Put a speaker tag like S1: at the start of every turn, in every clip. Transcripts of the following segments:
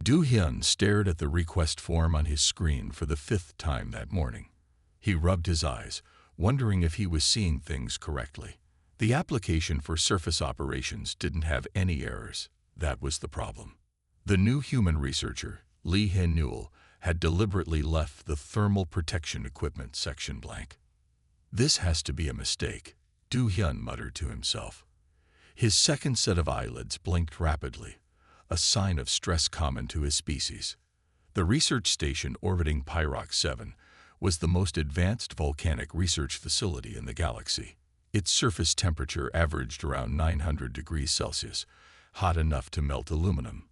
S1: Do-hyun stared at the request form on his screen for the fifth time that morning. He rubbed his eyes, wondering if he was seeing things correctly. The application for surface operations didn't have any errors. That was the problem. The new human researcher, Lee Hae-newell, had deliberately left the thermal protection equipment section blank. This has to be a mistake, Do-hyun muttered to himself. His second set of eyelids blinked rapidly, a sign of stress common to his species. The research station orbiting Pyrox 7 was the most advanced volcanic research facility in the galaxy. Its surface temperature averaged around 900 degrees Celsius, hot enough to melt aluminum.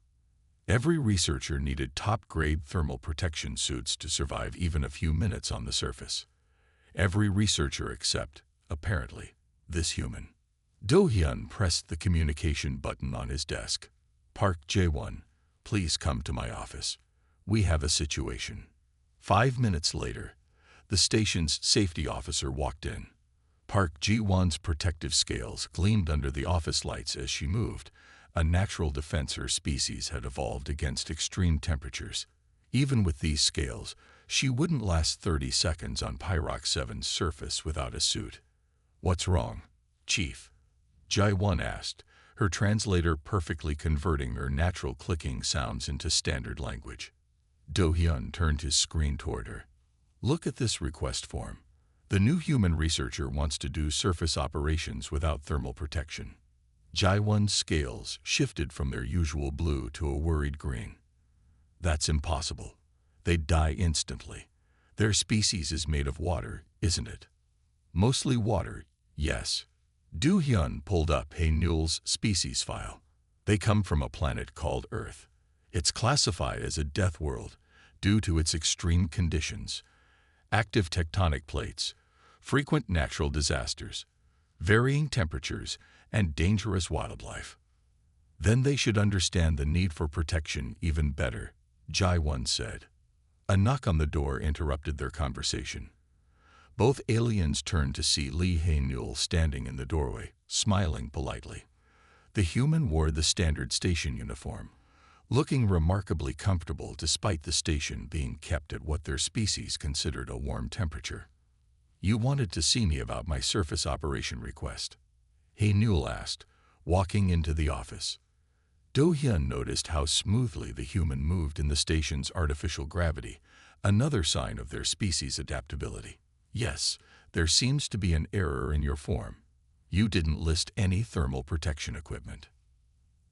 S1: Every researcher needed top-grade thermal protection suits to survive even a few minutes on the surface. Every researcher except, apparently, this human. Do-hyun pressed the communication button on his desk. Park Jae-won, please come to my office. We have a situation. 5 minutes later, the station's safety officer walked in. Park Jae-won's protective scales gleamed under the office lights as she moved. A natural defense her species had evolved against extreme temperatures. Even with these scales, she wouldn't last 30 seconds on Pyrox 7's surface without a suit. What's wrong, Chief? Jae-won asked, her translator perfectly converting her natural clicking sounds into standard language. Do-hyun turned his screen toward her. Look at this request form. The new human researcher wants to do surface operations without thermal protection. Jae-won's scales shifted from their usual blue to a worried green. That's impossible. They'd die instantly. Their species is made of water, isn't it? Mostly water, yes. Do-hyun pulled up Hae-newell's species file. They come from a planet called Earth. It's classified as a death world due to its extreme conditions, active tectonic plates, frequent natural disasters, varying temperatures, and dangerous wildlife. Then they should understand the need for protection even better, Jae-won said. A knock on the door interrupted their conversation. Both aliens turned to see Lee Hae-newell standing in the doorway, smiling politely. The human wore the standard station uniform, looking remarkably comfortable despite the station being kept at what their species considered a warm temperature. You wanted to see me about my surface operation request? Hae-newell asked, walking into the office. Do-hyun noticed how smoothly the human moved in the station's artificial gravity, another sign of their species' adaptability. Yes, there seems to be an error in your form. You didn't list any thermal protection equipment.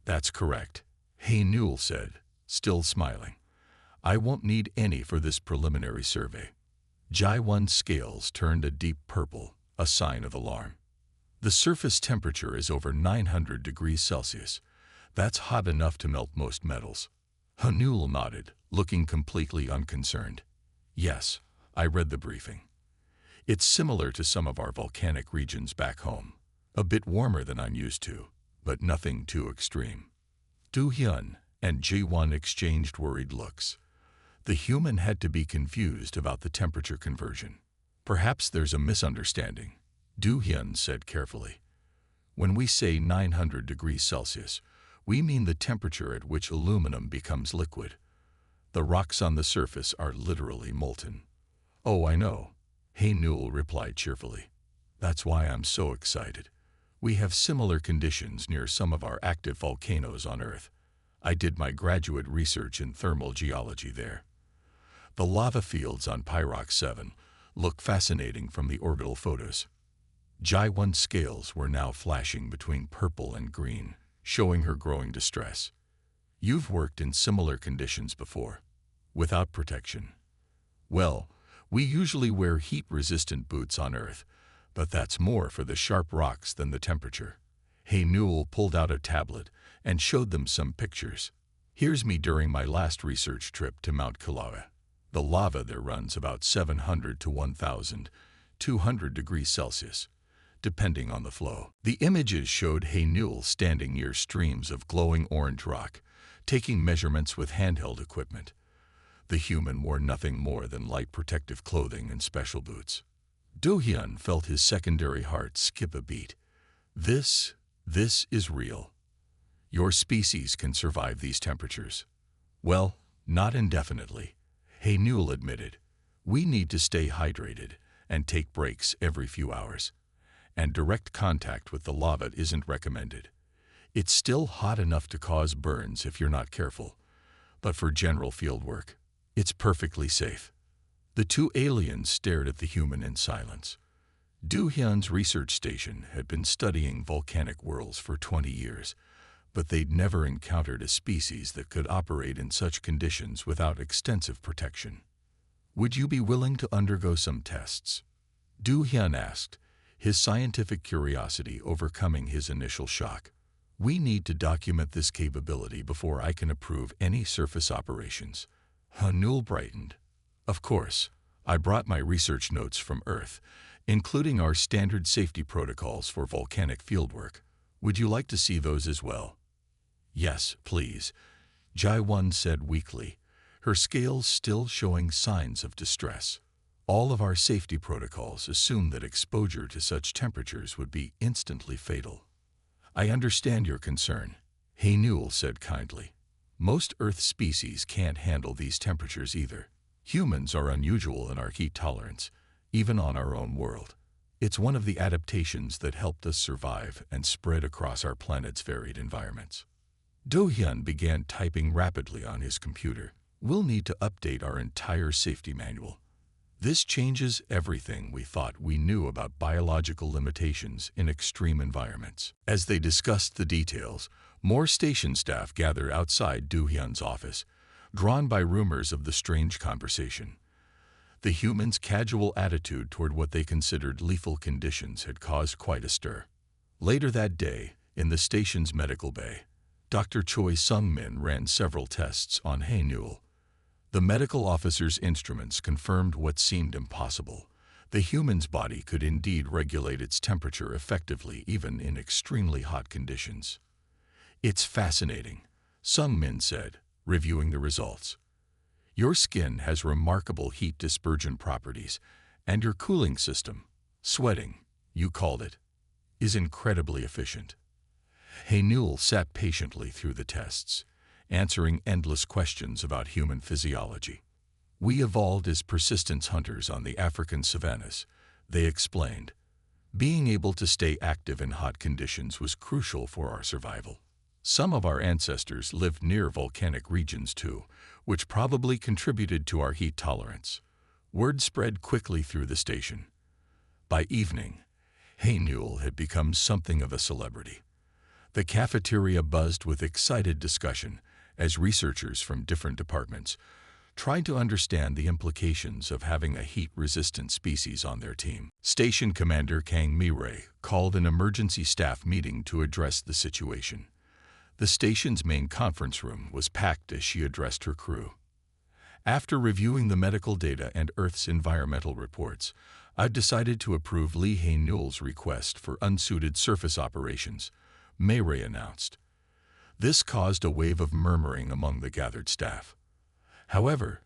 S1: That's correct, Hae-newell said, still smiling. I won't need any for this preliminary survey. Jae-won's scales turned a deep purple, a sign of alarm. The surface temperature is over 900 degrees Celsius. That's hot enough to melt most metals. Hae-newell nodded, looking completely unconcerned. Yes, I read the briefing. It's similar to some of our volcanic regions back home. A bit warmer than I'm used to, but nothing too extreme. Do-hyun and Jae-won exchanged worried looks. The human had to be confused about the temperature conversion. Perhaps there's a misunderstanding, Do-hyun said carefully. When we say 900 degrees Celsius, we mean the temperature at which aluminum becomes liquid. The rocks on the surface are literally molten. Oh, I know, Hae-newell replied cheerfully. That's why I'm so excited. We have similar conditions near some of our active volcanoes on Earth. I did my graduate research in thermal geology there. The lava fields on Pyrox 7 look fascinating from the orbital photos. Jae-won's scales were now flashing between purple and green, showing her growing distress. You've worked in similar conditions before, without protection. Well, we usually wear heat-resistant boots on Earth, but that's more for the sharp rocks than the temperature. Hae-newell pulled out a tablet and showed them some pictures. Here's me during my last research trip to Mount Kilauea. The lava there runs about 700 to 1,200 degrees Celsius, depending on the flow. The images showed Hae-newell standing near streams of glowing orange rock, taking measurements with handheld equipment. The human wore nothing more than light protective clothing and special boots. Do-hyun felt his secondary heart skip a beat. This is real. Your species can survive these temperatures. Well, not indefinitely, Newell admitted. We need to stay hydrated and take breaks every few hours. And direct contact with the lava isn't recommended. It's still hot enough to cause burns if you're not careful, but for general field work, it's perfectly safe. The two aliens stared at the human in silence. Do-hyun's research station had been studying volcanic worlds for 20 years, but they'd never encountered a species that could operate in such conditions without extensive protection. Would you be willing to undergo some tests? Do-hyun asked, his scientific curiosity overcoming his initial shock. We need to document this capability before I can approve any surface operations. Newell brightened. Of course, I brought my research notes from Earth, including our standard safety protocols for volcanic fieldwork. Would you like to see those as well? Yes, please, Jae-won said weakly, her scales still showing signs of distress. All of our safety protocols assume that exposure to such temperatures would be instantly fatal. I understand your concern, Newell said kindly. Most Earth species can't handle these temperatures either. Humans are unusual in our heat tolerance, even on our own world. It's one of the adaptations that helped us survive and spread across our planet's varied environments. Do-hyun began typing rapidly on his computer. We'll need to update our entire safety manual. This changes everything we thought we knew about biological limitations in extreme environments. As they discussed the details, more station staff gathered outside Do-hyun's office, drawn by rumors of the strange conversation. The humans' casual attitude toward what they considered lethal conditions had caused quite a stir. Later that day, in the station's medical bay, Dr. Choi Sung-min ran several tests on Newell. The medical officer's instruments confirmed what seemed impossible. The human's body could indeed regulate its temperature effectively even in extremely hot conditions. It's fascinating, Sung-min said, reviewing the results. Your skin has remarkable heat dispersion properties, and your cooling system, sweating, you called it, is incredibly efficient. Newell sat patiently through the tests, answering endless questions about human physiology. We evolved as persistence hunters on the African savannas, they explained. Being able to stay active in hot conditions was crucial for our survival. Some of our ancestors lived near volcanic regions too, which probably contributed to our heat tolerance. Word spread quickly through the station. By evening, Newell had become something of a celebrity. The cafeteria buzzed with excited discussion as researchers from different departments tried to understand the implications of having a heat-resistant species on their team. Station Commander Kang Mi-rae called an emergency staff meeting to address the situation. The station's main conference room was packed as she addressed her crew. After reviewing the medical data and Earth's environmental reports, I've decided to approve Lee Newell's request for unsuited surface operations, Mi-rae announced. This caused a wave of murmuring among the gathered staff. However,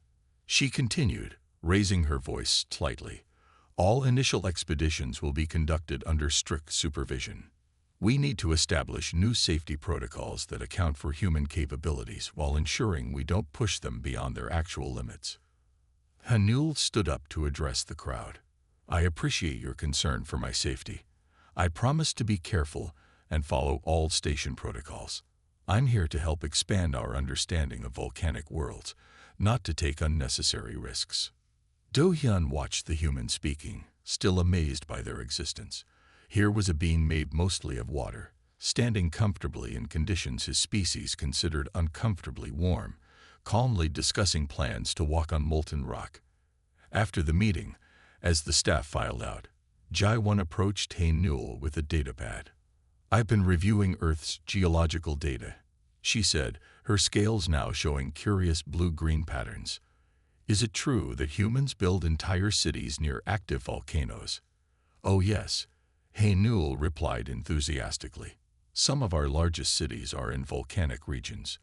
S1: she continued, raising her voice slightly, all initial expeditions will be conducted under strict supervision. We need to establish new safety protocols that account for human capabilities while ensuring we don't push them beyond their actual limits. Newell stood up to address the crowd. I appreciate your concern for my safety. I promise to be careful and follow all station protocols. I'm here to help expand our understanding of volcanic worlds, not to take unnecessary risks. Do-hyun watched the human speaking, still amazed by their existence. Here was a being made mostly of water, standing comfortably in conditions his species considered uncomfortably warm, calmly discussing plans to walk on molten rock. After the meeting, as the staff filed out, Jae-won approached Newell with a datapad. I've been reviewing Earth's geological data, she said, her scales now showing curious blue-green patterns. Is it true that humans build entire cities near active volcanoes? Oh yes, Newell replied enthusiastically. Some of our largest cities are in volcanic regions.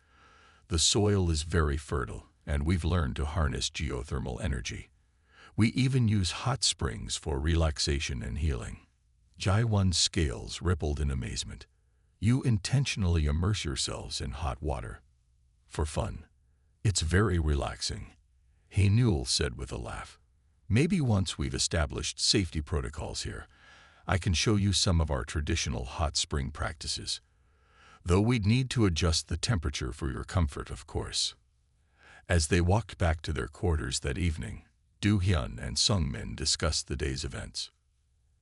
S1: The soil is very fertile, and we've learned to harness geothermal energy. We even use hot springs for relaxation and healing. Jae-won's scales rippled in amazement. You intentionally immerse yourselves in hot water. For fun. It's very relaxing, Newell said with a laugh. Maybe once we've established safety protocols here, I can show you some of our traditional hot spring practices. Though we'd need to adjust the temperature for your comfort, of course. As they walked back to their quarters that evening, Do-hyun and Sung-min discussed the day's events.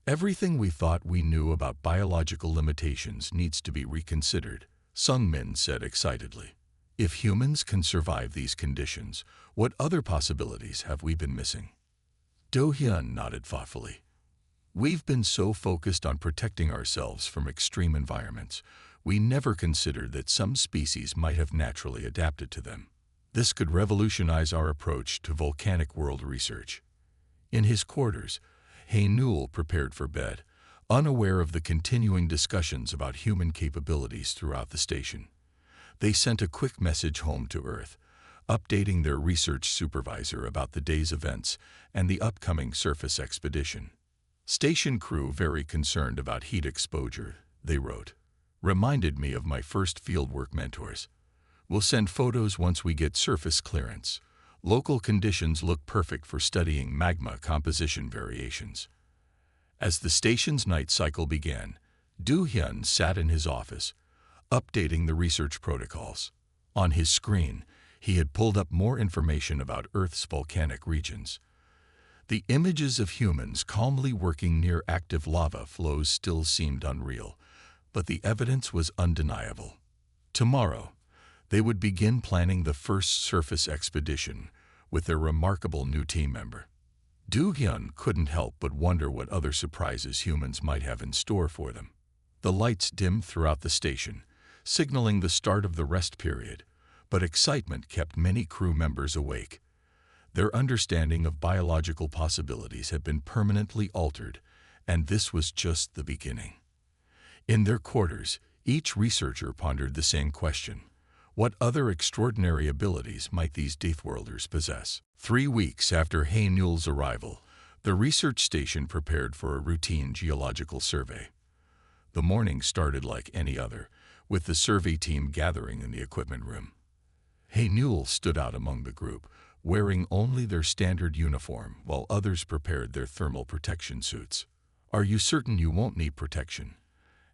S1: Everything we thought we knew about biological limitations needs to be reconsidered, Sung-min said excitedly. If humans can survive these conditions, what other possibilities have we been missing? Do-hyun nodded thoughtfully. We've been so focused on protecting ourselves from extreme environments, we never considered that some species might have naturally adapted to them. This could revolutionize our approach to volcanic world research. In his quarters, Newell prepared for bed, unaware of the continuing discussions about human capabilities throughout the station. They sent a quick message home to Earth, updating their research supervisor about the day's events and the upcoming surface expedition. Station crew very concerned about heat exposure, they wrote. Reminded me of my first fieldwork mentors. We'll send photos once we get surface clearance. Local conditions look perfect for studying magma composition variations. As the station's night cycle began, Do-hyun sat in his office, updating the research protocols. On his screen, he had pulled up more information about Earth's volcanic regions. The images of humans calmly working near active lava flows still seemed unreal, but the evidence was undeniable. Tomorrow, they would begin planning the first surface expedition with their remarkable new team member. Do-hyun couldn't help but wonder what other surprises humans might have in store for them. The lights dimmed throughout the station, signaling the start of the rest period, but excitement kept many crew members awake. Their understanding of biological possibilities had been permanently altered, and this was just the beginning. In their quarters, each researcher pondered the same question. What other extraordinary abilities might these Deathworlders possess? 3 weeks after Newell's arrival, the research station prepared for a routine geological survey. The morning started like any other, with the survey team gathering in the equipment room. Newell stood out among the group, wearing only their standard uniform while others prepared their thermal protection suits. "Are you certain you won't need protection?"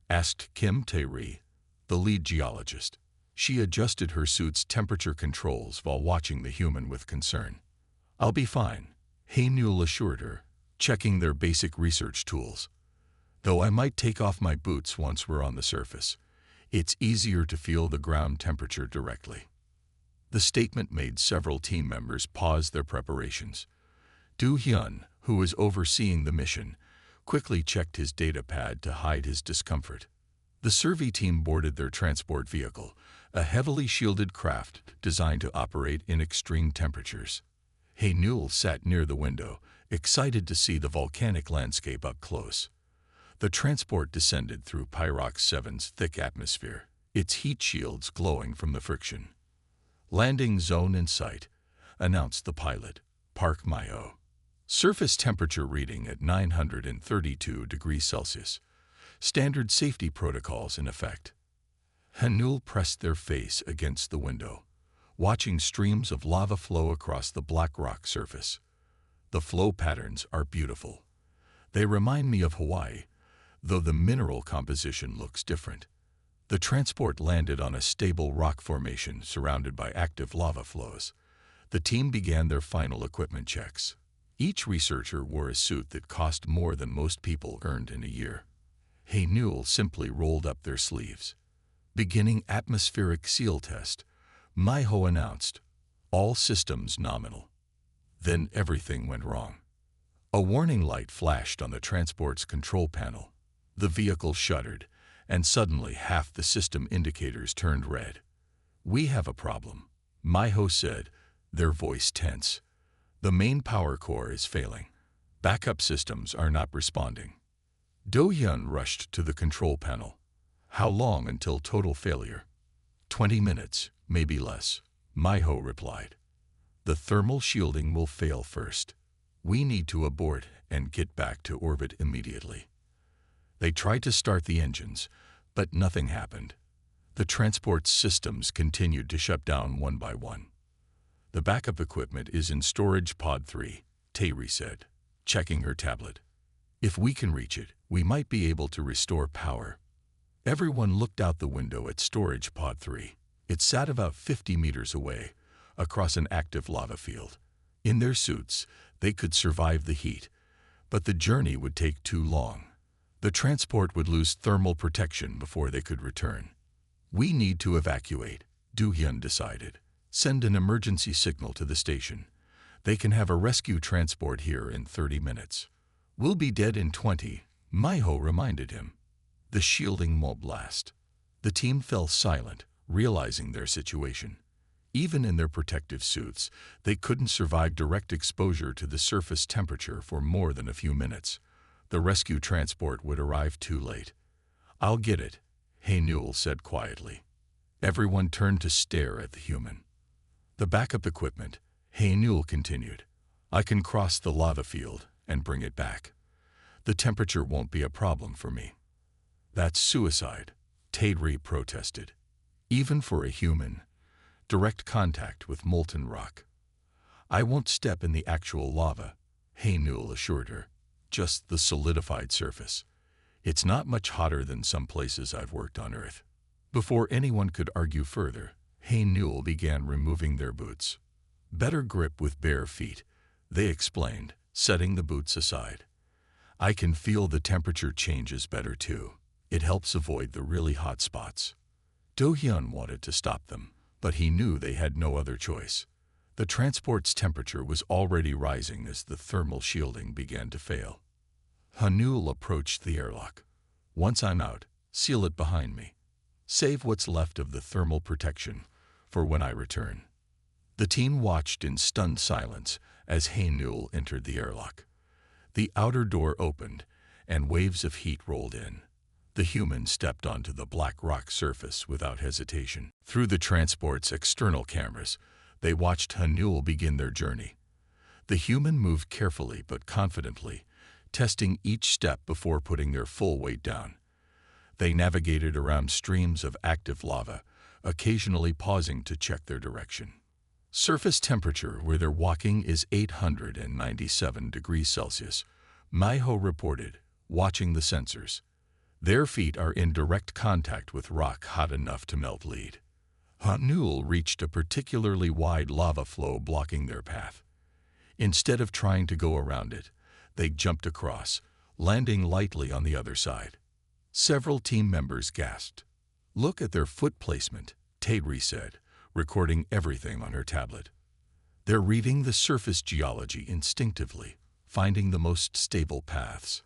S1: asked Kim Tae-ri, the lead geologist. She adjusted her suit's temperature controls while watching the human with concern. "I'll be fine," Newell assured her, checking their basic research tools. "Though I might take off my boots once we're on the surface. It's easier to feel the ground temperature directly." The statement made several team members pause their preparations. Do-hyun, who was overseeing the mission, quickly checked his data pad to hide his discomfort. The survey team boarded their transport vehicle, a heavily shielded craft designed to operate in extreme temperatures. Newell sat near the window, excited to see the volcanic landscape up close. The transport descended through Pyrox 7's thick atmosphere, its heat shields glowing from the friction. "Landing zone in sight," announced the pilot, Park My-ho. Surface temperature reading at 932 degrees Celsius. Standard safety protocols in effect. Newell pressed their face against the window, watching streams of lava flow across the black rock surface. The flow patterns are beautiful. They remind me of Hawaii, though the mineral composition looks different. The transport landed on a stable rock formation surrounded by active lava flows. The team began their final equipment checks. Each researcher wore a suit that cost more than most people earned in a year. Newell simply rolled up their sleeves. "Beginning atmospheric seal test," My-ho announced. "All systems nominal." Then everything went wrong. A warning light flashed on the transport's control panel. The vehicle shuddered, and suddenly half the system indicators turned red. "We have a problem," My-ho said, their voice tense. "The main power core is failing. Backup systems are not responding." Do-hyun rushed to the control panel. "How long until total failure?" 20 minutes, maybe less," My-ho replied. "The thermal shielding will fail first. We need to abort and get back to orbit immediately." They tried to start the engines, but nothing happened. The transport systems continued to shut down one by one. The backup equipment is in storage pod 3, Tayri said, checking her tablet. If we can reach it, we might be able to restore power. Everyone looked out the window at storage pod 3. It sat about 50 meters away, across an active lava field. In their suits, they could survive the heat, but the journey would take too long. The transport would lose thermal protection before they could return. We need to evacuate, Do-hyun decided. Send an emergency signal to the station. They can have a rescue transport here in 30 minutes. We'll be dead in 20, Maiho reminded him. The shielding won't last. The team fell silent, realizing their situation. Even in their protective suits, they couldn't survive direct exposure to the surface temperature for more than a few minutes. The rescue transport would arrive too late. I'll get it, Hae-Newell said quietly. Everyone turned to stare at the human. The backup equipment, Hae-Newell continued. I can cross the lava field and bring it back. The temperature won't be a problem for me. That's suicide, Tayri protested. Even for a human, direct contact with molten rock. I won't step in the actual lava, Hae-Newell assured her. Just the solidified surface. It's not much hotter than some places I've worked on Earth. Before anyone could argue further, Hae-Newell began removing their boots. Better grip with bare feet, they explained, setting the boots aside. I can feel the temperature changes better too. It helps avoid the really hot spots. Do-hyun wanted to stop them, but he knew they had no other choice. The transport's temperature was already rising as the thermal shielding began to fail. Hae-Newell approached the airlock. Once I'm out, seal it behind me. Save what's left of the thermal protection for when I return. The team watched in stunned silence as Hae-Newell entered the airlock. The outer door opened, and waves of heat rolled in. The human stepped onto the black rock surface without hesitation. Through the transport's external cameras, they watched Hae-Newell begin their journey. The human moved carefully but confidently, testing each step before putting their full weight down. They navigated around streams of active lava, occasionally pausing to check their direction. Surface temperature where they're walking is 897 degrees Celsius, Maiho reported, watching the sensors. Their feet are in direct contact with rock hot enough to melt lead. Hae-Newell reached a particularly wide lava flow blocking their path. Instead of trying to go around it, they jumped across, landing lightly on the other side. Several team members gasped. Look at their foot placement, Tayri said, recording everything on her tablet. They're reading the surface geology instinctively, finding the most stable paths.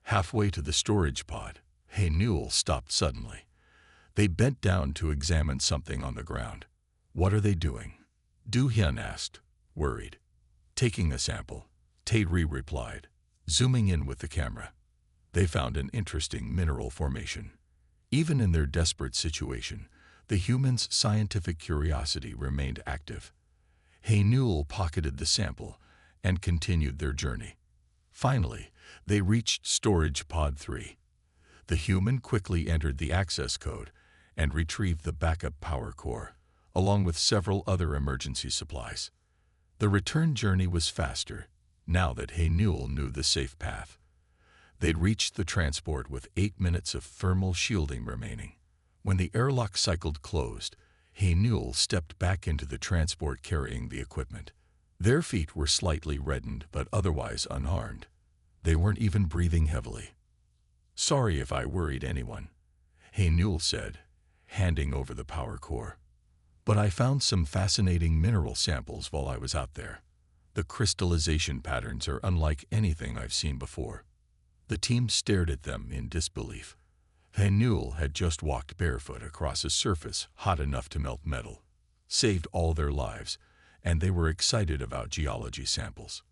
S1: Halfway to the storage pod, Hae-Newell stopped suddenly. They bent down to examine something on the ground. What are they doing? Do-hyun asked, worried. Taking a sample, Tayri replied, zooming in with the camera. They found an interesting mineral formation. Even in their desperate situation, the humans' scientific curiosity remained active. Hae-Newell pocketed the sample and continued their journey. Finally, they reached storage pod 3. The human quickly entered the access code and retrieved the backup power core, along with several other emergency supplies. The return journey was faster, now that Hae-Newell knew the safe path. They'd reached the transport with 8 minutes of thermal shielding remaining. When the airlock cycled closed, Hae-Newell stepped back into the transport carrying the equipment. Their feet were slightly reddened but otherwise unharmed. They weren't even breathing heavily. Sorry if I worried anyone, Hae-Newell said, handing over the power core. But I found some fascinating mineral samples while I was out there. The crystallization patterns are unlike anything I've seen before. The team stared at them in disbelief. Hae-Newell had just walked barefoot across a surface hot enough to melt metal, saved all their lives, and they were excited about geology samples.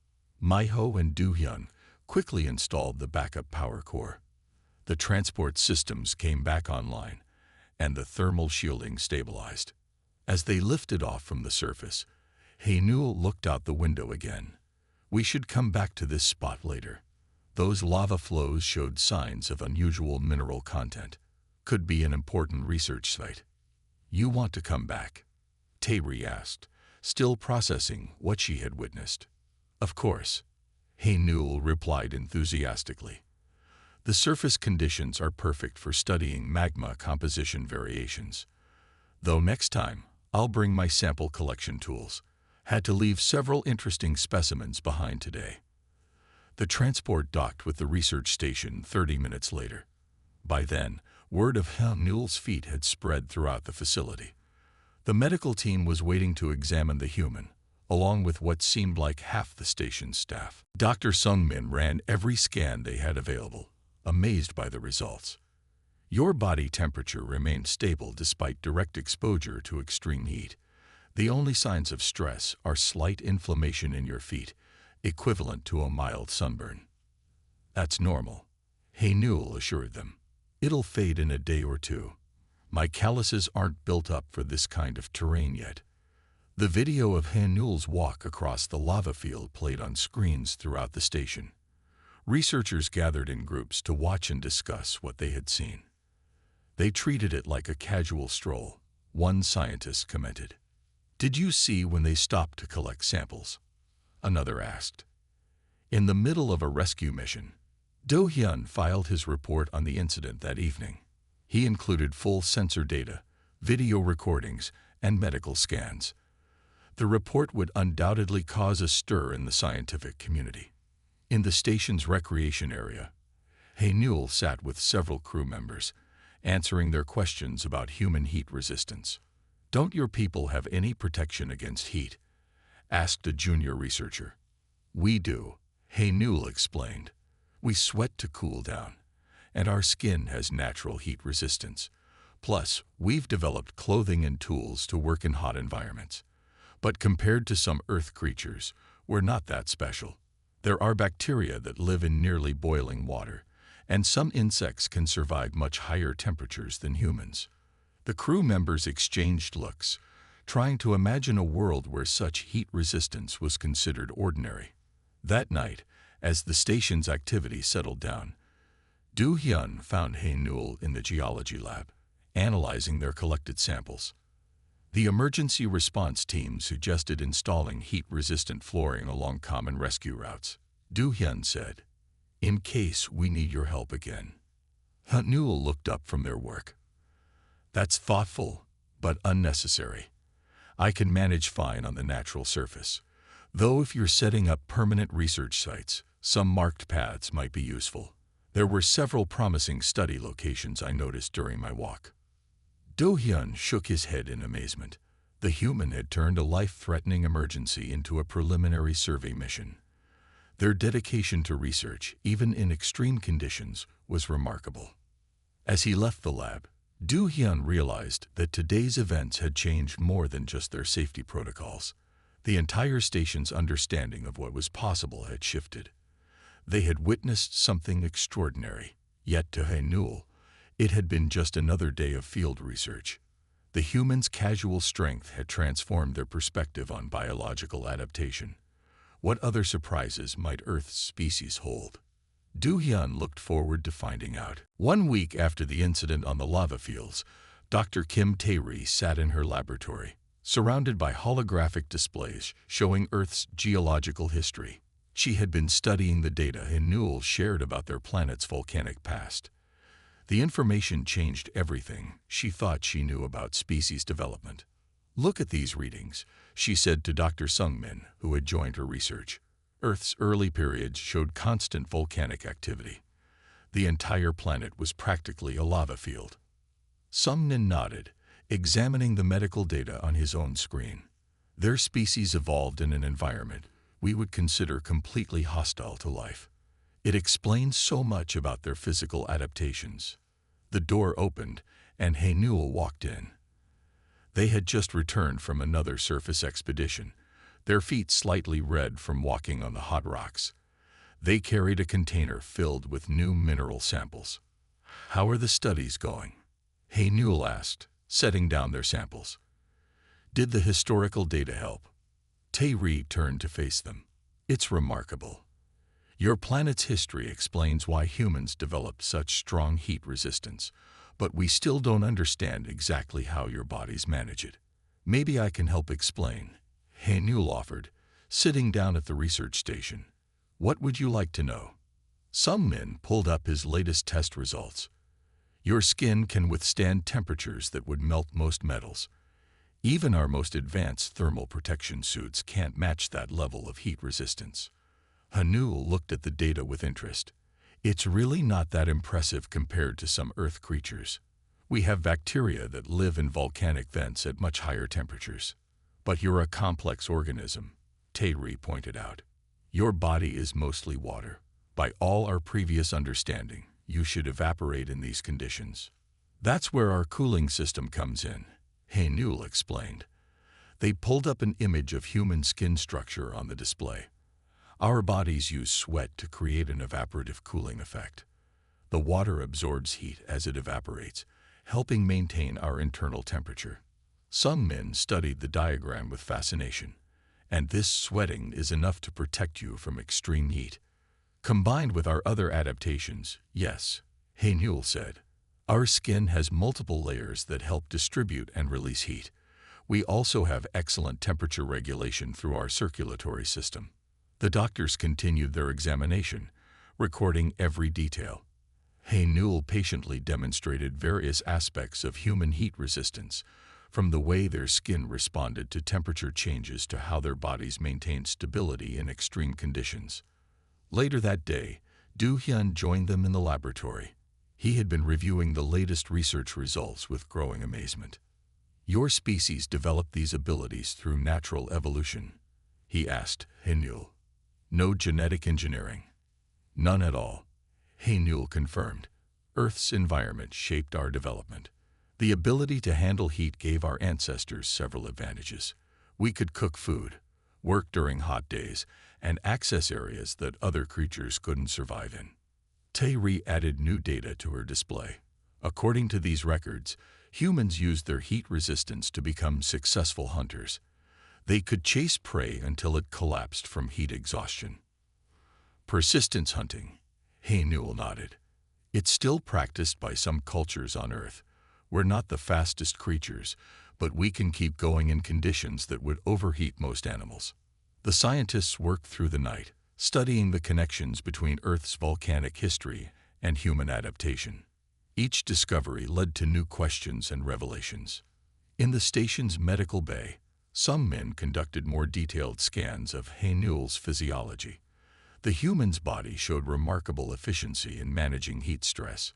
S1: Maiho and Do-hyun quickly installed the backup power core. The transport systems came back online, and the thermal shielding stabilized. As they lifted off from the surface, Hae-Newell looked out the window again. We should come back to this spot later. Those lava flows showed signs of unusual mineral content. Could be an important research site. You want to come back? Tayri asked, still processing what she had witnessed. "Of course," Newell replied enthusiastically. "The surface conditions are perfect for studying magma composition variations. Though next time, I'll bring my sample collection tools. Had to leave several interesting specimens behind today." The transport docked with the research station 30 minutes later. By then, word of Newell's feat had spread throughout the facility. The medical team was waiting to examine the human, along with what seemed like half the station's staff. Dr. Sungmin ran every scan they had available, amazed by the results. "Your body temperature remained stable despite direct exposure to extreme heat. The only signs of stress are slight inflammation in your feet, equivalent to a mild sunburn." "That's normal," Newell assured them. "It'll fade in a day or two. My calluses aren't built up for this kind of terrain yet." The video of Newell's walk across the lava field played on screens throughout the station. Researchers gathered in groups to watch and discuss what they had seen. They treated it like a casual stroll, one scientist commented. "Did you see when they stopped to collect samples?" another asked. In the middle of a rescue mission, Do-hyun filed his report on the incident that evening. He included full sensor data, video recordings, and medical scans. The report would undoubtedly cause a stir in the scientific community. In the station's recreation area, Newell sat with several crew members, answering their questions about human heat resistance. "Don't your people have any protection against heat?" asked a junior researcher. "We do," Newell explained. "We sweat to cool down, and our skin has natural heat resistance. Plus, we've developed clothing and tools to work in hot environments. But compared to some Earth creatures, we're not that special. There are bacteria that live in nearly boiling water, and some insects can survive much higher temperatures than humans." The crew members exchanged looks, trying to imagine a world where such heat resistance was considered ordinary. That night, as the station's activity settled down, Do-hyun found Newell in the geology lab, analyzing their collected samples. The emergency response team suggested installing heat-resistant flooring along common rescue routes. Do-hyun said, "In case we need your help again." Newell looked up from their work. "That's thoughtful, but unnecessary. I can manage fine on the natural surface. Though if you're setting up permanent research sites, some marked paths might be useful. There were several promising study locations I noticed during my walk." Do-hyun shook his head in amazement. The human had turned a life-threatening emergency into a preliminary survey mission. Their dedication to research, even in extreme conditions, was remarkable. As he left the lab, Do-hyun realized that today's events had changed more than just their safety protocols. The entire station's understanding of what was possible had shifted. They had witnessed something extraordinary, yet to Newell, it had been just another day of field research. The humans' casual strength had transformed their perspective on biological adaptation. What other surprises might Earth's species hold? Do-hyun looked forward to finding out. 1 week after the incident on the lava fields, Dr. Kim Tae-ri sat in her laboratory, surrounded by holographic displays showing Earth's geological history. She had been studying the data Newell shared about their planet's volcanic past. The information changed everything she thought she knew about species development. "Look at these readings," she said to Dr. Sungmin, who had joined her research. Earth's early periods showed constant volcanic activity. The entire planet was practically a lava field. Sungmin nodded, examining the medical data on his own screen. Their species evolved in an environment we would consider completely hostile to life. It explains so much about their physical adaptations. The door opened, and Newell walked in. They had just returned from another surface expedition, their feet slightly red from walking on the hot rocks. They carried a container filled with new mineral samples. "How are the studies going?" Newell asked, setting down their samples. "Did the historical data help?" Tae-ri turned to face them. "It's remarkable. Your planet's history explains why humans developed such strong heat resistance, but we still don't understand exactly how your bodies manage it. Maybe I can help explain." Hanul offered, sitting down at the research station. What would you like to know? Some men pulled up his latest test results. Your skin can withstand temperatures that would melt most metals. Even our most advanced thermal protection suits can't match that level of heat resistance. Hanul looked at the data with interest. It's really not that impressive compared to some Earth creatures. We have bacteria that live in volcanic vents at much higher temperatures. But you're a complex organism, Tayri pointed out. Your body is mostly water. By all our previous understanding, you should evaporate in these conditions. That's where our cooling system comes in, Hanul explained. They pulled up an image of human skin structure on the display. Our bodies use sweat to create an evaporative cooling effect. The water absorbs heat as it evaporates, helping maintain our internal temperature. Some men studied the diagram with fascination, and this sweating is enough to protect you from extreme heat. Combined with our other adaptations, yes, Hanul said. Our skin has multiple layers that help distribute and release heat. We also have excellent temperature regulation through our circulatory system. The doctors continued their examination, recording every detail. Hanul patiently demonstrated various aspects of human heat resistance, from the way their skin responded to temperature changes to how their bodies maintained stability in extreme conditions. Later that day, Do-hyun joined them in the laboratory. He had been reviewing the latest research results with growing amazement. Your species developed these abilities through natural evolution, he asked Hanul. No genetic engineering. None at all, Hanul confirmed. Earth's environment shaped our development. The ability to handle heat gave our ancestors several advantages. We could cook food, work during hot days, and access areas that other creatures couldn't survive in. Tayri added new data to her display. According to these records, humans used their heat resistance to become successful hunters. They could chase prey until it collapsed from heat exhaustion. Persistence hunting, Hanul nodded. It's still practiced by some cultures on Earth. We're not the fastest creatures, but we can keep going in conditions that would overheat most animals. The scientists worked through the night, studying the connections between Earth's volcanic history and human adaptation. Each discovery led to new questions and revelations. In the station's medical bay, some men conducted more detailed scans of Hanul's physiology. The human's body showed remarkable efficiency in managing heat stress.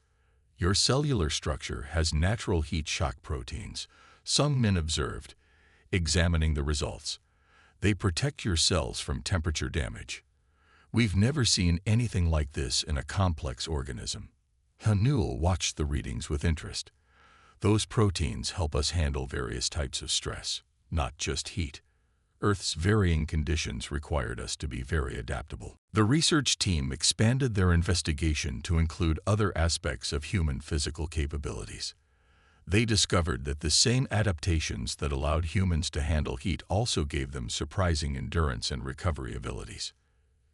S1: Your cellular structure has natural heat shock proteins, some men observed, examining the results. They protect your cells from temperature damage. We've never seen anything like this in a complex organism. Hanul watched the readings with interest. Those proteins help us handle various types of stress, not just heat. Earth's varying conditions required us to be very adaptable. The research team expanded their investigation to include other aspects of human physical capabilities. They discovered that the same adaptations that allowed humans to handle heat also gave them surprising endurance and recovery abilities.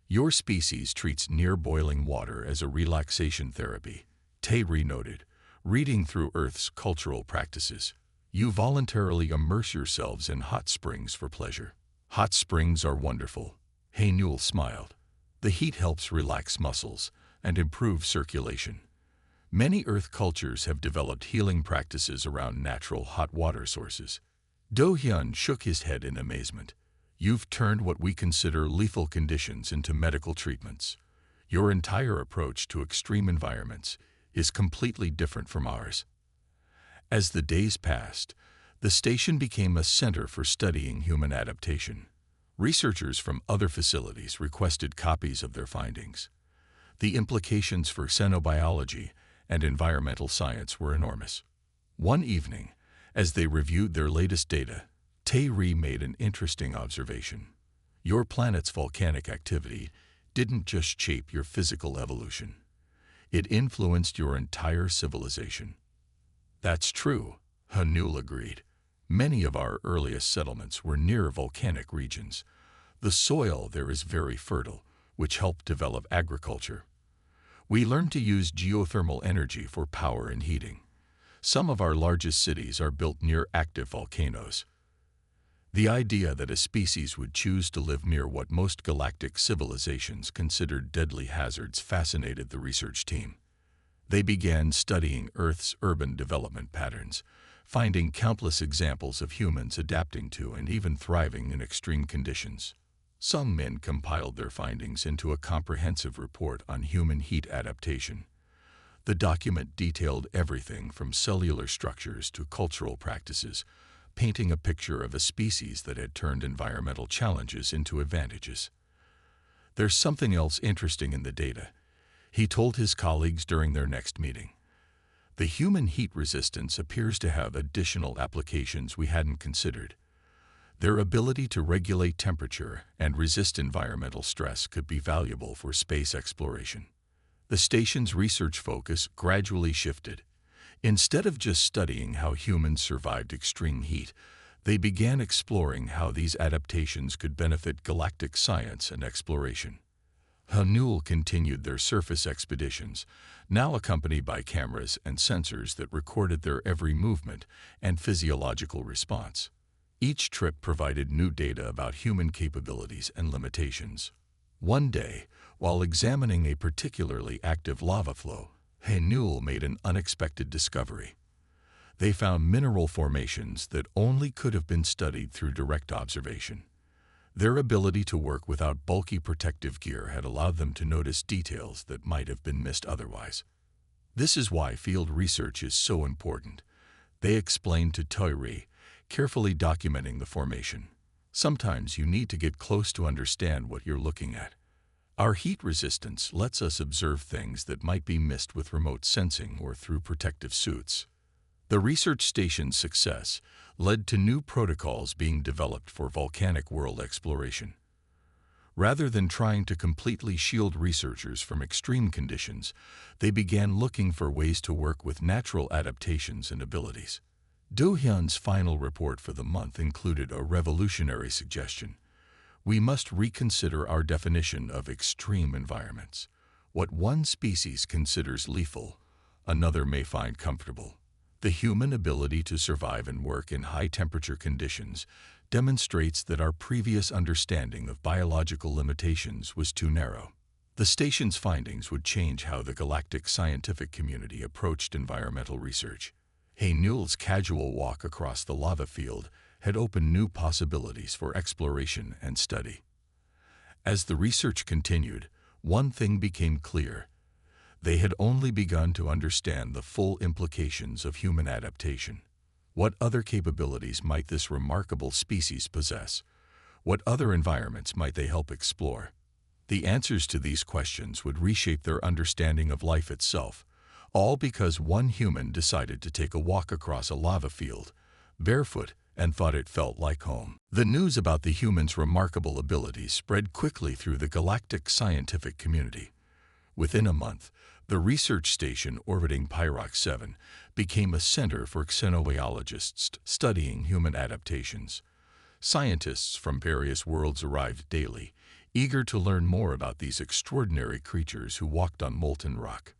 S1: Your species treats near-boiling water as a relaxation therapy, Tayri noted, reading through Earth's cultural practices. You voluntarily immerse yourselves in hot springs for pleasure. Hot springs are wonderful, Hanul smiled. The heat helps relax muscles and improve circulation. Many Earth cultures have developed healing practices around natural hot water sources. Do-hyun shook his head in amazement. You've turned what we consider lethal conditions into medical treatments. Your entire approach to extreme environments is completely different from ours. As the days passed, the station became a center for studying human adaptation. Researchers from other facilities requested copies of their findings. The implications for xenobiology and environmental science were enormous. One evening, as they reviewed their latest data, Tayri made an interesting observation. Your planet's volcanic activity didn't just shape your physical evolution. It influenced your entire civilization. That's true, Hanul agreed. Many of our earliest settlements were near volcanic regions. The soil there is very fertile, which helped develop agriculture. We learned to use geothermal energy for power and heating. Some of our largest cities are built near active volcanoes. The idea that a species would choose to live near what most galactic civilizations considered deadly hazards fascinated the research team. They began studying Earth's urban development patterns, finding countless examples of humans adapting to and even thriving in extreme conditions. Some men compiled their findings into a comprehensive report on human heat adaptation. The document detailed everything from cellular structures to cultural practices, painting a picture of a species that had turned environmental challenges into advantages. "There's something else interesting in the data," he told his colleagues during their next meeting. "The human heat resistance appears to have additional applications we hadn't considered. Their ability to regulate temperature and resist environmental stress could be valuable for space exploration." The station's research focus gradually shifted. Instead of just studying how humans survived extreme heat, they began exploring how these adaptations could benefit galactic science and exploration. HFY continued their surface expeditions, now accompanied by cameras and sensors that recorded their every movement and physiological response. Each trip provided new data about human capabilities and limitations. One day, while examining a particularly active lava flow, HFY made an unexpected discovery. They found mineral formations that only could have been studied through direct observation. Their ability to work without bulky protective gear had allowed them to notice details that might have been missed otherwise. "This is why field research is so important," they explained to Toiri, carefully documenting the formation. "Sometimes you need to get close to understand what you're looking at. Our heat resistance lets us observe things that might be missed with remote sensing or through protective suits." The research station's success led to new protocols being developed for volcanic world exploration. Rather than trying to completely shield researchers from extreme conditions, they began looking for ways to work with natural adaptations and abilities. Do-hyun's final report for the month included a revolutionary suggestion. "We must reconsider our definition of extreme environments. What one species considers lethal, another may find comfortable." The human ability to survive and work in high-temperature conditions demonstrates that our previous understanding of biological limitations was too narrow. The station's findings would change how the galactic scientific community approached environmental research. HFY's casual walk across the lava field had opened new possibilities for exploration and study. As the research continued, one thing became clear. They had only begun to understand the full implications of human adaptation. What other capabilities might this remarkable species possess? What other environments might they help explore? The answers to these questions would reshape their understanding of life itself, all because one human decided to take a walk across a lava field, barefoot, and thought it felt like home. The news about the human's remarkable abilities spread quickly through the galactic scientific community. Within a month, the research station orbiting Pyrox 7 became a center for xenobiologists studying human adaptations. Scientists from various worlds arrived daily, eager to learn more about these extraordinary creatures who walked on molten rock.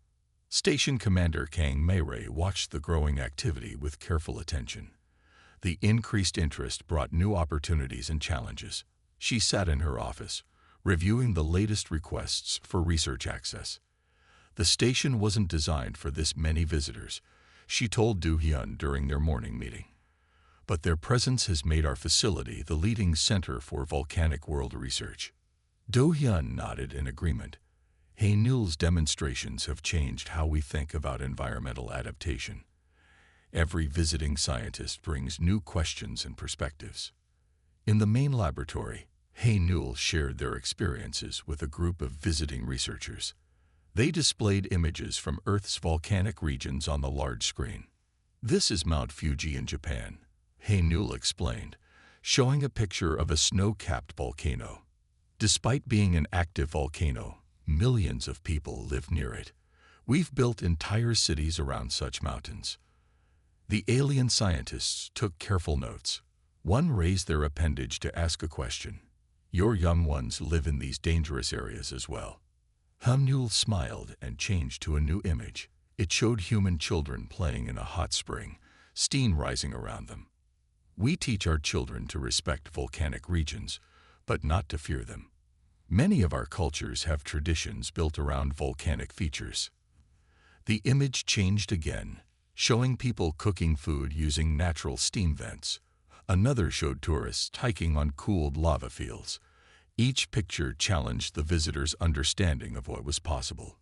S1: Station Commander Kang Meirei watched the growing activity with careful attention. The increased interest brought new opportunities and challenges. She sat in her office, reviewing the latest requests for research access. The station wasn't designed for this many visitors, she told Do-hyun during their morning meeting. But their presence has made our facility the leading center for volcanic world research. Do-hyun nodded in agreement. HFY's demonstrations have changed how we think about environmental adaptation. Every visiting scientist brings new questions and perspectives. In the main laboratory, HFY shared their experiences with a group of visiting researchers. They displayed images from Earth's volcanic regions on the large screen. "This is Mount Fuji in Japan," HFY explained, showing a picture of a snow-capped volcano. Despite being an active volcano, millions of people live near it. We've built entire cities around such mountains. The alien scientists took careful notes. One raised their appendage to ask a question. "Your young ones live in these dangerous areas as well." HFY smiled and changed to a new image. It showed human children playing in a hot spring, steam rising around them. We teach our children to respect volcanic regions, but not to fear them. Many of our cultures have traditions built around volcanic features. The image changed again, showing people cooking food using natural steam vents. Another showed tourists hiking on cooled lava fields. Each picture challenged the visitors' understanding of what was possible.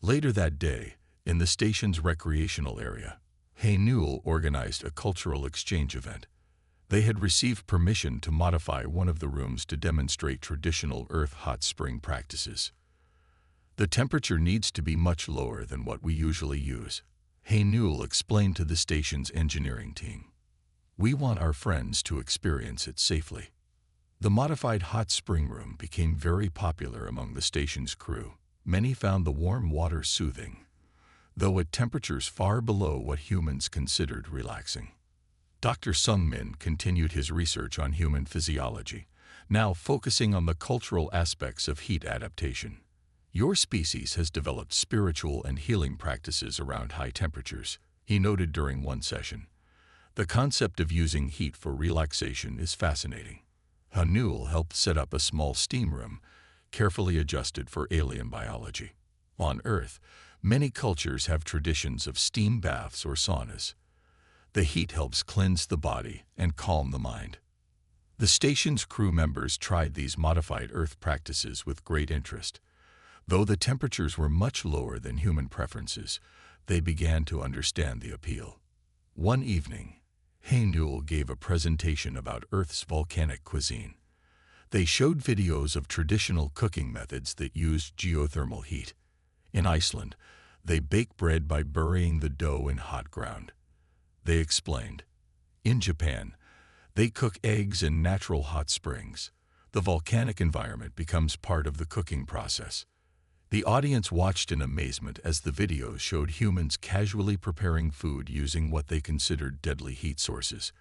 S1: Later that day, in the station's recreational area, Haynul organized a cultural exchange event. They had received permission to modify one of the rooms to demonstrate traditional Earth hot spring practices. The temperature needs to be much lower than what we usually use, Haynul explained to the station's engineering team. We want our friends to experience it safely. The modified hot spring room became very popular among the station's crew. Many found the warm water soothing, though at temperatures far below what humans considered relaxing. Dr. Sung Min continued his research on human physiology, now focusing on the cultural aspects of heat adaptation. Your species has developed spiritual and healing practices around high temperatures, he noted during one session. The concept of using heat for relaxation is fascinating. Haynul helped set up a small steam room, carefully adjusted for alien biology. On Earth, many cultures have traditions of steam baths or saunas. The heat helps cleanse the body and calm the mind. The station's crew members tried these modified Earth practices with great interest. Though the temperatures were much lower than human preferences, they began to understand the appeal. One evening, Haynul gave a presentation about Earth's volcanic cuisine. They showed videos of traditional cooking methods that used geothermal heat. In Iceland, they bake bread by burying the dough in hot ground. They explained. In Japan, they cook eggs in natural hot springs. The volcanic environment becomes part of the cooking process. The audience watched in amazement as the videos showed humans casually preparing food using what they considered deadly heat sources.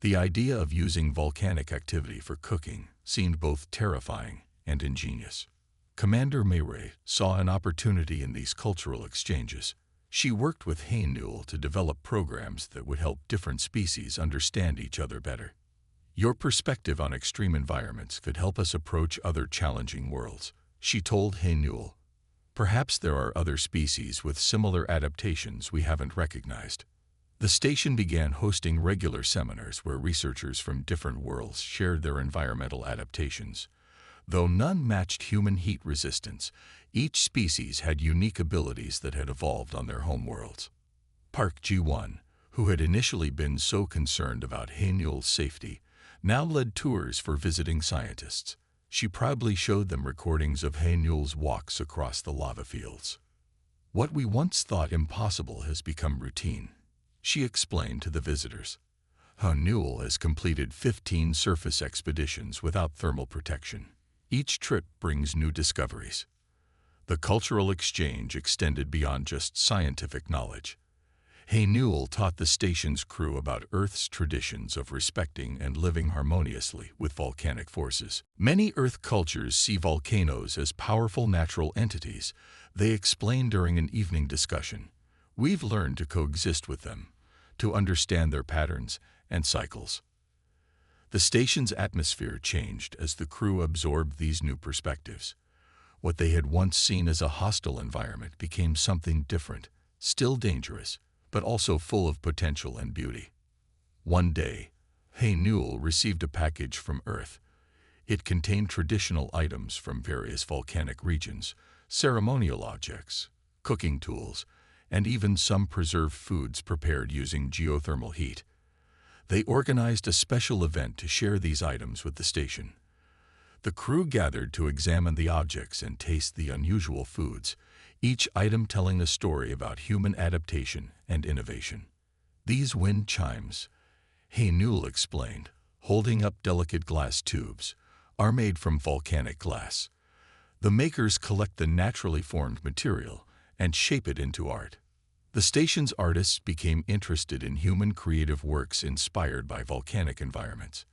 S1: The idea of using volcanic activity for cooking seemed both terrifying and ingenious. Commander Mayray saw an opportunity in these cultural exchanges. She worked with Haynul to develop programs that would help different species understand each other better. Your perspective on extreme environments could help us approach other challenging worlds, she told Haynul. Perhaps there are other species with similar adaptations we haven't recognized. The station began hosting regular seminars where researchers from different worlds shared their environmental adaptations. Though none matched human heat resistance, each species had unique abilities that had evolved on their homeworlds. Park Ji-won, who had initially been so concerned about Haynul's safety, now led tours for visiting scientists. She proudly showed them recordings of Haynul's walks across the lava fields. What we once thought impossible has become routine, she explained to the visitors. Haynul has completed 15 surface expeditions without thermal protection. Each trip brings new discoveries. The cultural exchange extended beyond just scientific knowledge. Haynul taught the station's crew about Earth's traditions of respecting and living harmoniously with volcanic forces. Many Earth cultures see volcanoes as powerful natural entities, they explained during an evening discussion. We've learned to coexist with them, to understand their patterns and cycles. The station's atmosphere changed as the crew absorbed these new perspectives. What they had once seen as a hostile environment became something different, still dangerous, but also full of potential and beauty. One day, Haynul received a package from Earth. It contained traditional items from various volcanic regions, ceremonial objects, cooking tools, and even some preserved foods prepared using geothermal heat. They organized a special event to share these items with the station. The crew gathered to examine the objects and taste the unusual foods, each item telling a story about human adaptation and innovation. These wind chimes, Haynul explained, holding up delicate glass tubes, are made from volcanic glass. The makers collect the naturally formed material and shape it into art. The station's artists became interested in human creative works inspired by volcanic environments.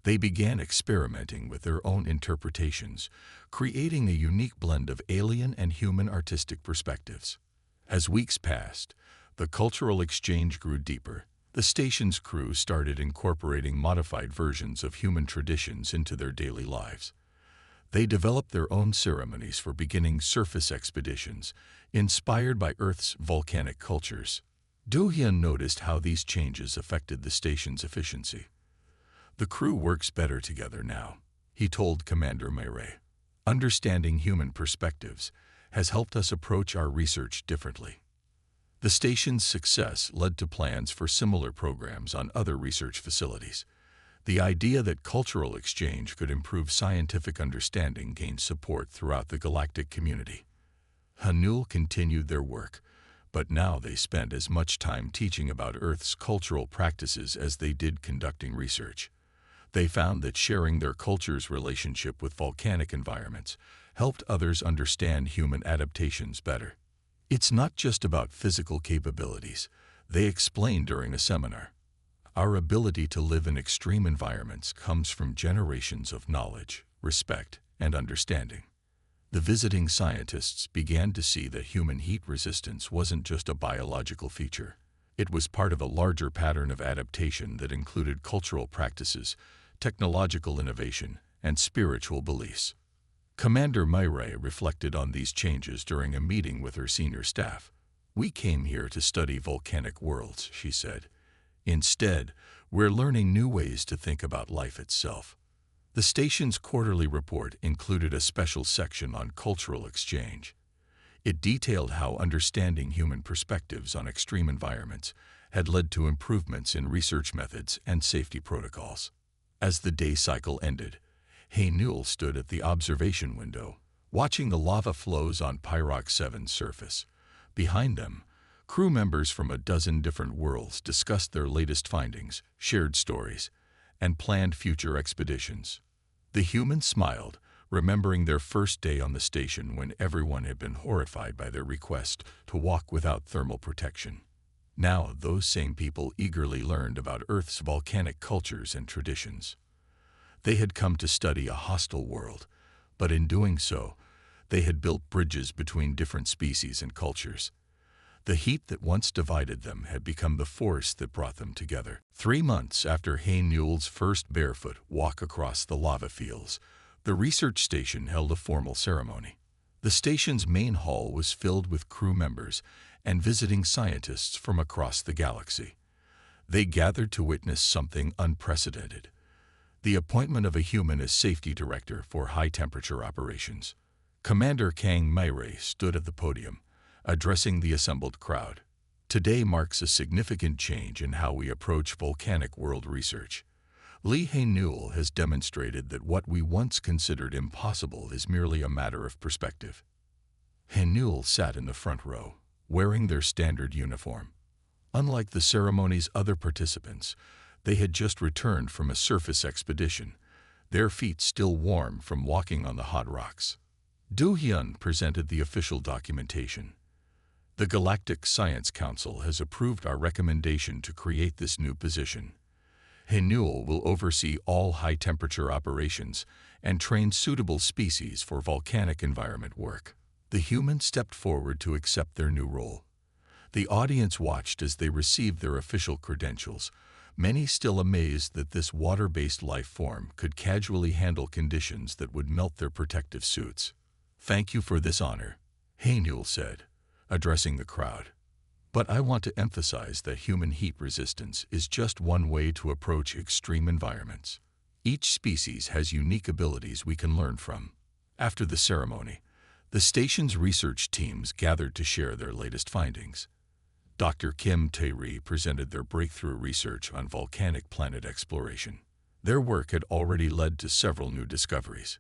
S1: They began experimenting with their own interpretations, creating a unique blend of alien and human artistic perspectives. As weeks passed, the cultural exchange grew deeper. The station's crew started incorporating modified versions of human traditions into their daily lives. They developed their own ceremonies for beginning surface expeditions, inspired by Earth's volcanic cultures. Do-hyun noticed how these changes affected the station's efficiency. "The crew works better together now," he told Commander Mayray. "Understanding human perspectives has helped us approach our research differently." The station's success led to plans for similar programs on other research facilities. The idea that cultural exchange could improve scientific understanding gained support throughout the galactic community. Hanul continued their work, but now they spent as much time teaching about Earth's cultural practices as they did conducting research. They found that sharing their culture's relationship with volcanic environments helped others understand human adaptations better. "It's not just about physical capabilities," they explained during a seminar. "Our ability to live in extreme environments comes from generations of knowledge, respect, and understanding." The visiting scientists began to see that human heat resistance wasn't just a biological feature. It was part of a larger pattern of adaptation that included cultural practices, technological innovation, and spiritual beliefs. Commander Mayray reflected on these changes during a meeting with her senior staff. "We came here to study volcanic worlds," she said. "Instead, we're learning new ways to think about life itself." The station's quarterly report included a special section on cultural exchange. It detailed how understanding human perspectives on extreme environments had led to improvements in research methods and safety protocols. As the day cycle ended, Hanul stood at the observation window, watching the lava flows on Pyrox 7's surface. Behind them, crew members from a dozen different worlds discussed their latest findings, shared stories, and planned future expeditions. The humans smiled, remembering their first day on the station when everyone had been horrified by their request to walk without thermal protection. Now, those same people eagerly learned about Earth's volcanic cultures and traditions. They had come to study a hostile world, but in doing so, they had built bridges between different species and cultures. The heat that once divided them had become the force that brought them together. 3 months after Hanul's first barefoot walk across the lava fields, the research station held a formal ceremony. The station's main hall was filled with crew members and visiting scientists from across the galaxy. They gathered to witness something unprecedented: the appointment of a human as safety director for high-temperature operations. Commander Kang Mayray stood at the podium, addressing the assembled crowd. "Today marks a significant change in how we approach volcanic world research. Lee Hanul has demonstrated that what we once considered impossible is merely a matter of perspective." Hanul sat in the front row, wearing their standard uniform. Unlike the ceremony's other participants, they had just returned from a surface expedition, their feet still warm from walking on the hot rocks. Do-hyun presented the official documentation. "The Galactic Science Council has approved our recommendation to create this new position. Hanul will oversee all high-temperature operations and train suitable species for volcanic environment work." The humans stepped forward to accept their new role. The audience watched as they received their official credentials, many still amazed that this water-based life form could casually handle conditions that would melt their protective suits. "Thank you for this honor," Hanul said, addressing the crowd. "But I want to emphasize that human heat resistance is just one way to approach extreme environments. Each species has unique abilities we can learn from." After the ceremony, the station's research teams gathered to share their latest findings. Dr. Kim Tae-ri presented their breakthrough research on volcanic planet exploration. Their work had already led to several new discoveries.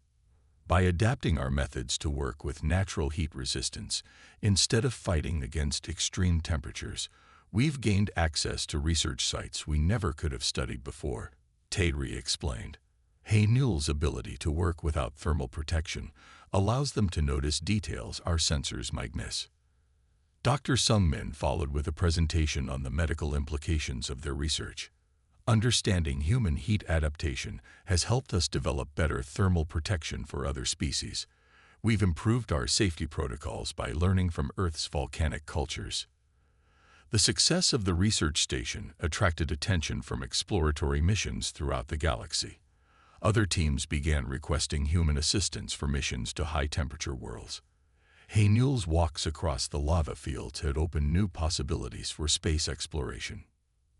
S1: By adapting our methods to work with natural heat resistance, instead of fighting against extreme temperatures, we've gained access to research sites we never could have studied before, Tae-ri explained. Hanul's ability to work without thermal protection allows them to notice details our sensors might miss. Dr. Sung-min followed with a presentation on the medical implications of their research. "Understanding human heat adaptation has helped us develop better thermal protection for other species. We've improved our safety protocols by learning from Earth's volcanic cultures." The success of the research station attracted attention from exploratory missions throughout the galaxy. Other teams began requesting human assistance for missions to high-temperature worlds. Haynul's walks across the lava fields had opened new possibilities for space exploration.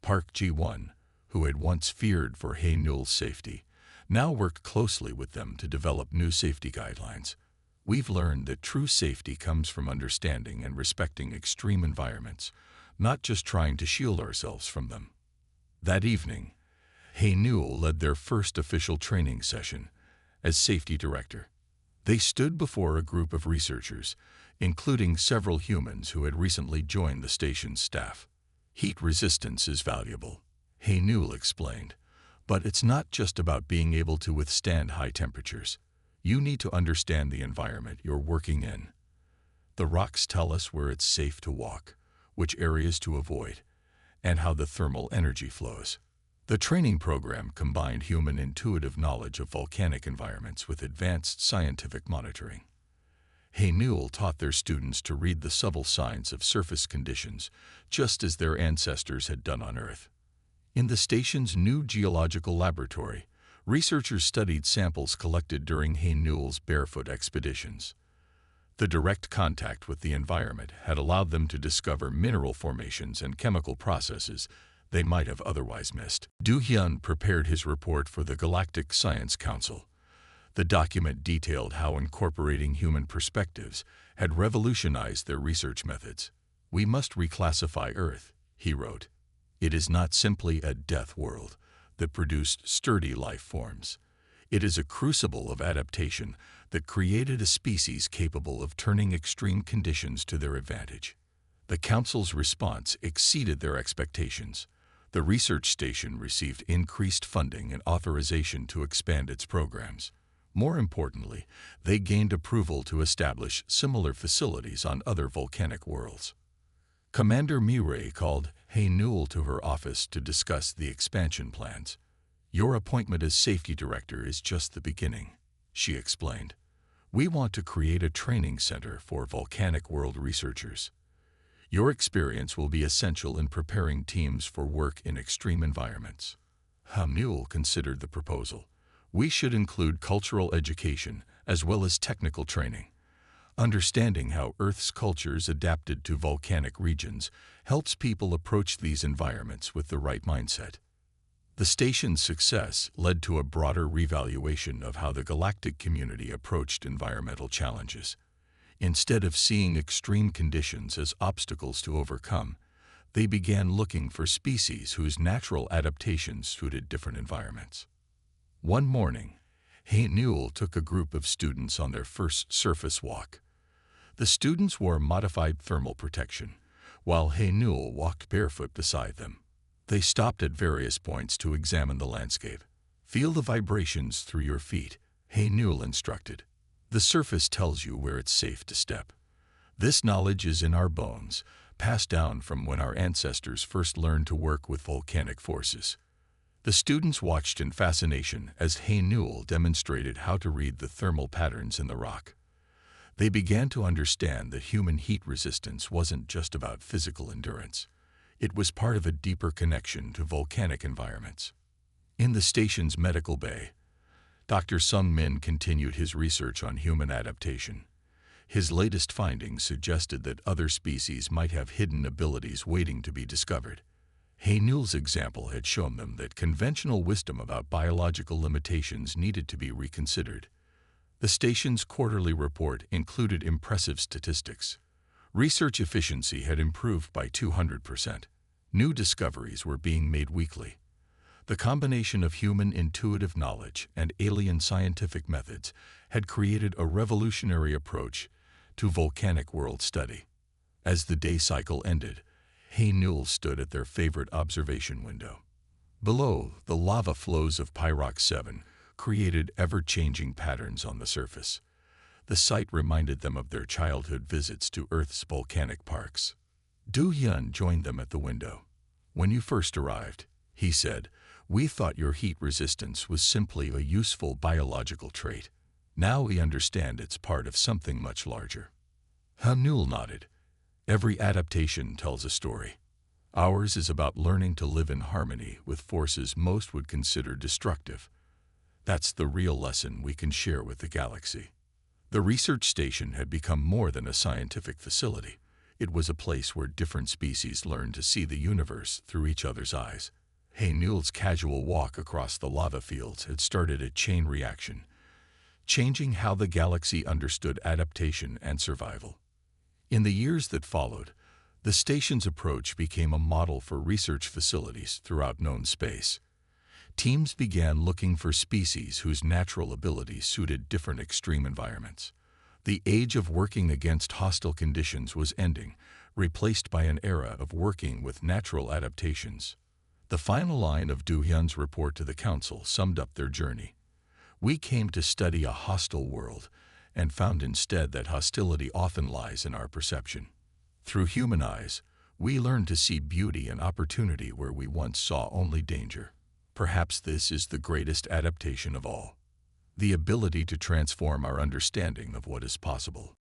S1: Park G1, who had once feared for Haynul's safety, now worked closely with them to develop new safety guidelines. We've learned that true safety comes from understanding and respecting extreme environments, not just trying to shield ourselves from them. That evening, Haynul led their first official training session as safety director. They stood before a group of researchers, including several humans who had recently joined the station's staff. Heat resistance is valuable, Haynul explained, but it's not just about being able to withstand high temperatures. You need to understand the environment you're working in. The rocks tell us where it's safe to walk, which areas to avoid, and how the thermal energy flows. The training program combined human intuitive knowledge of volcanic environments with advanced scientific monitoring. Haynul taught their students to read the subtle signs of surface conditions, just as their ancestors had done on Earth. In the station's new geological laboratory, researchers studied samples collected during Haynul's Barefoot expeditions. The direct contact with the environment had allowed them to discover mineral formations and chemical processes they might have otherwise missed. Du-hyun prepared his report for the Galactic Science Council. The document detailed how incorporating human perspectives had revolutionized their research methods. "We must reclassify Earth," he wrote. "It is not simply a death world that produced sturdy life forms. It is a crucible of adaptation that created a species capable of turning extreme conditions to their advantage." The Council's response exceeded their expectations. The research station received increased funding and authorization to expand its programs. More importantly, they gained approval to establish similar facilities on other volcanic worlds. Commander Mireille called Haynul to her office to discuss the expansion plans. "Your appointment as safety director is just the beginning," she explained. "We want to create a training center for volcanic world researchers. Your experience will be essential in preparing teams for work in extreme environments." Haynul considered the proposal. "We should include cultural education as well as technical training. Understanding how Earth's cultures adapted to volcanic regions helps people approach these environments with the right mindset." The station's success led to a broader revaluation of how the galactic community approached environmental challenges. Instead of seeing extreme conditions as obstacles to overcome, they began looking for species whose natural adaptations suited different environments. One morning, Haynul took a group of students on their first surface walk. The students wore modified thermal protection, while Haynul walked barefoot beside them. They stopped at various points to examine the landscape. "Feel the vibrations through your feet," Haynul instructed. "The surface tells you where it's safe to step. This knowledge is in our bones, passed down from when our ancestors first learned to work with volcanic forces." The students watched in fascination as Haynul demonstrated how to read the thermal patterns in the rock. They began to understand that human heat resistance wasn't just about physical endurance. It was part of a deeper connection to volcanic environments. In the station's medical bay, Dr. Sung Min continued his research on human adaptation. His latest findings suggested that other species might have hidden abilities waiting to be discovered. Haynul's example had shown them that conventional wisdom about biological limitations needed to be reconsidered. The station's quarterly report included impressive statistics. Research efficiency had improved by 200%. New discoveries were being made weekly. The combination of human intuitive knowledge and alien scientific methods had created a revolutionary approach to volcanic world study. As the day cycle ended, Haynul stood at their favorite observation window. Below, the lava flows of Pyrox 7 created ever-changing patterns on the surface. The sight reminded them of their childhood visits to Earth's volcanic parks. Du-hyun joined them at the window. "When you first arrived," he said, "we thought your heat resistance was simply a useful biological trait. Now we understand it's part of something much larger." Haynul nodded. "Every adaptation tells a story. Ours is about learning to live in harmony with forces most would consider destructive. That's the real lesson we can share with the galaxy. The research station had become more than a scientific facility. It was a place where different species learned to see the universe through each other's eyes. Newell's casual walk across the lava fields had started a chain reaction, changing how the galaxy understood adaptation and survival. In the years that followed, the station's approach became a model for research facilities throughout known space. Teams began looking for species whose natural abilities suited different extreme environments. The age of working against hostile conditions was ending, replaced by an era of working with natural adaptations. The final line of Du Hyun's report to the Council summed up their journey. We came to study a hostile world and found instead that hostility often lies in our perception. Through human eyes, we learned to see beauty and opportunity where we once saw only danger. Perhaps this is the greatest adaptation of all, the ability to transform our understanding of what is possible.